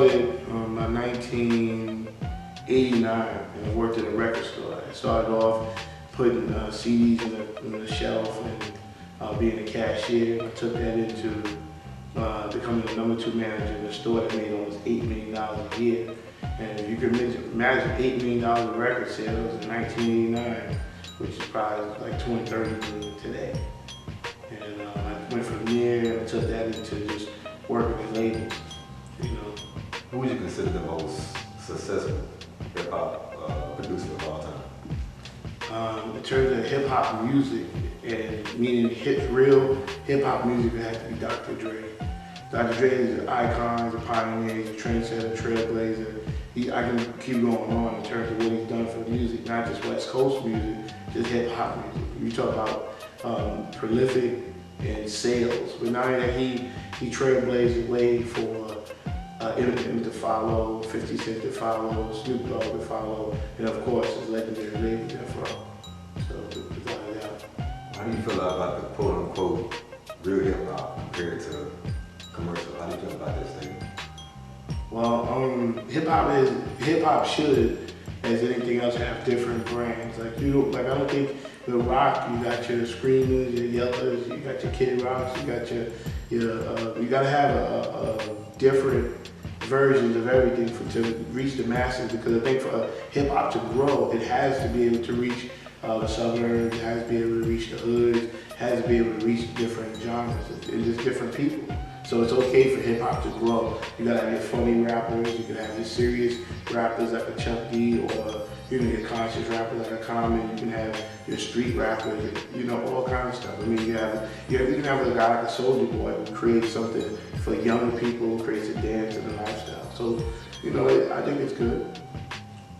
started in 1989 and I worked at a record store. I started off putting CDs in the shelf and being a cashier. I took that into becoming the #2 manager in the store that made almost $8 million a year. And if you can imagine $8 million in record sales in 1989, which is probably like 20, 30 million today. And I went from there and took that into just working with labels, you know. Who would you consider the most successful hip-hop producer of all time? In terms of hip-hop music, and meaning real hip-hop music, it has to be Dr. Dre. Dr. Dre is an icon, he's a pioneer, he's a trendsetter, trailblazer. I can keep going on in terms of what he's done for music, not just West Coast music, just hip-hop music. You talk about prolific and sales, but not only that, he trailblazed the way for Eminem to follow, 50 Cent to follow, Snoop Dogg to follow, and of course his legendary label Death Row. So without a doubt. How do you feel about the quote-unquote real hip-hop compared to commercial? How do you feel about this thing? Well, hip-hop should, as anything else, have different brands. Like I don't think with rock, you got your Screamers, your Yellers, you got your Kid Rocks, you got you gotta have a different versions of everything to reach the masses, because I think for hip-hop to grow, it has to be able to reach the suburbs, it has to be able to reach the hoods, it has to be able to reach different genres and just different people. So it's okay for hip-hop to grow. You gotta have your funny rappers, you can have your serious rappers like a Chuck D, or you can get conscious rappers like a Common, you can have your street rappers, you know, all kinds of stuff. I mean, you can have a guy like a Soulja Boy who creates something for young people, creates a dance and a lifestyle. So, you know, I think it's good.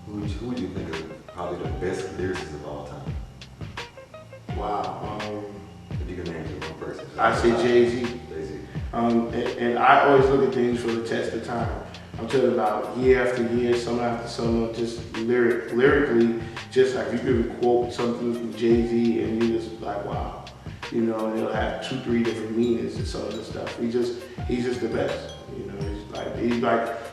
Who would you think is probably the best lyricist of all time? Wow. If you can name just one person. I say Jay-Z. Jay-Z. And I always look at things for the test of time. I'm talking about year after year, summer after summer, just lyrically, just like you could quote something from Jay-Z and you just like, wow. You know, and it'll have 2, 3 different meanings and some of the stuff. He's just the best. You know,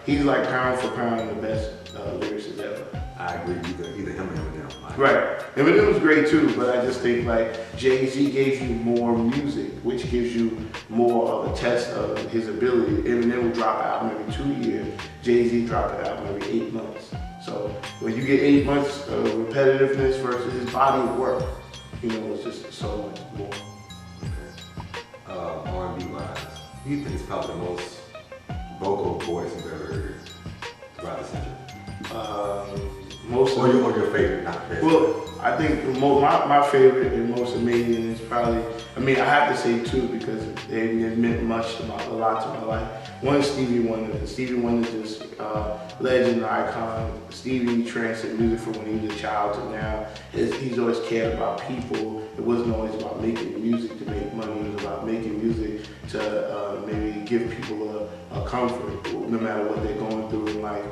he's like pound for pound the best lyricist ever. I agree, either him or Eminem. Right. Eminem was great too, but I just think like Jay-Z gave you more music, which gives you more of a test of his ability. Eminem will drop an album every 2 years. Jay-Z dropped an album every 8 months. So when you get 8 months of repetitiveness versus his body of work, you know, it's just so much more. Okay. R&B wise, who do you think is probably the most vocal voice you've ever heard throughout the century? Or your favorite, not favorite. Well, I think my favorite and most amazing is probably, I mean, I have to say two because they meant a lot to my life. One is Stevie Wonder. Stevie Wonder is just legend, icon. Stevie transcended music from when he was a child to now. He's always cared about people. It wasn't always about making music to make money. It was about making music to maybe give people a comfort, no matter what they're going through in life.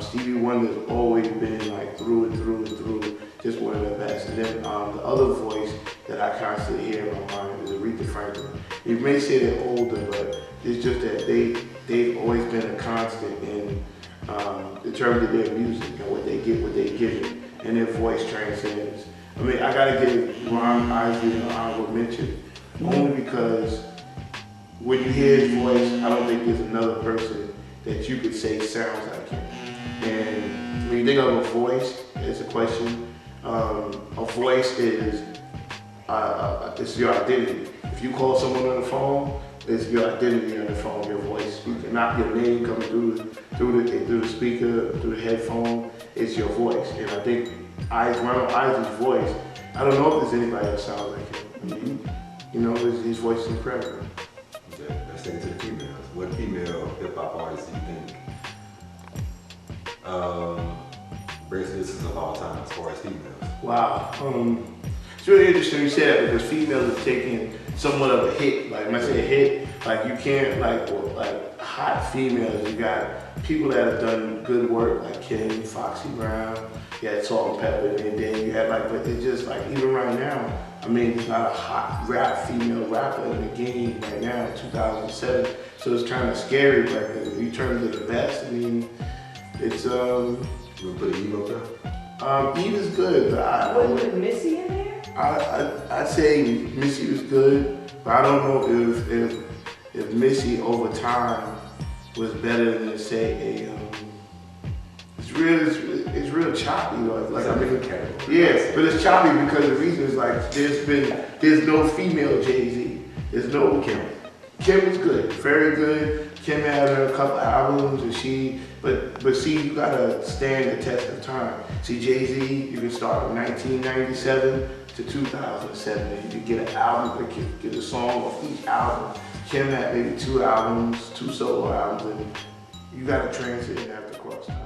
Stevie Wonder's always been like through and through, just one of the best. And then the other voice that I constantly hear in my mind is Aretha Franklin. You may say they're older, but it's just that they've always been a constant in terms of their music and what they give you, and their voice transcends. I mean, I gotta give Ron Isley an honorable mention, only because when you hear his voice, I don't think there's another person that you could say sounds like him. And when you think of a voice, it's a question. A voice is it's your identity. If you call someone on the phone, it's your identity on the phone, your voice speaking, not your name coming through the speaker, through the headphone. It's your voice. And I think Ronald Isley's voice, I don't know if there's anybody that sounds like him. I mean, you know, his voice is incredible. Okay, let's take it to the females. What female hip-hop artists do you think best lyricists of all time as far as females? Wow. It's really interesting you say that because females are taking somewhat of a hit. Like when I say a hit, like you can't like hot females. You got people that have done good work like Kim, Foxy Brown. You had Salt and Pepper in their day. You had but it's just like even right now. I mean, there's not a hot female rapper in the game right now in 2007. So it's kind of scary, but in terms of the best, I mean, it's You gonna put Eve up there? Eve is good, but Wasn't it Missy in there? I'd say Missy was good, but I don't know if Missy over time was better than say a it's real choppy though. Like I mean, yeah, but it's choppy because the reason is like there's no female Jay-Z. There's no Kim. Kim was good, very good. Kim had a couple albums and but see, you gotta stand the test of time. See, Jay-Z, you can start from 1997 to 2007. And you can get an album, get a song off each album. Kim had maybe 2 albums, 2 solo albums, and you gotta transit and have to cross time.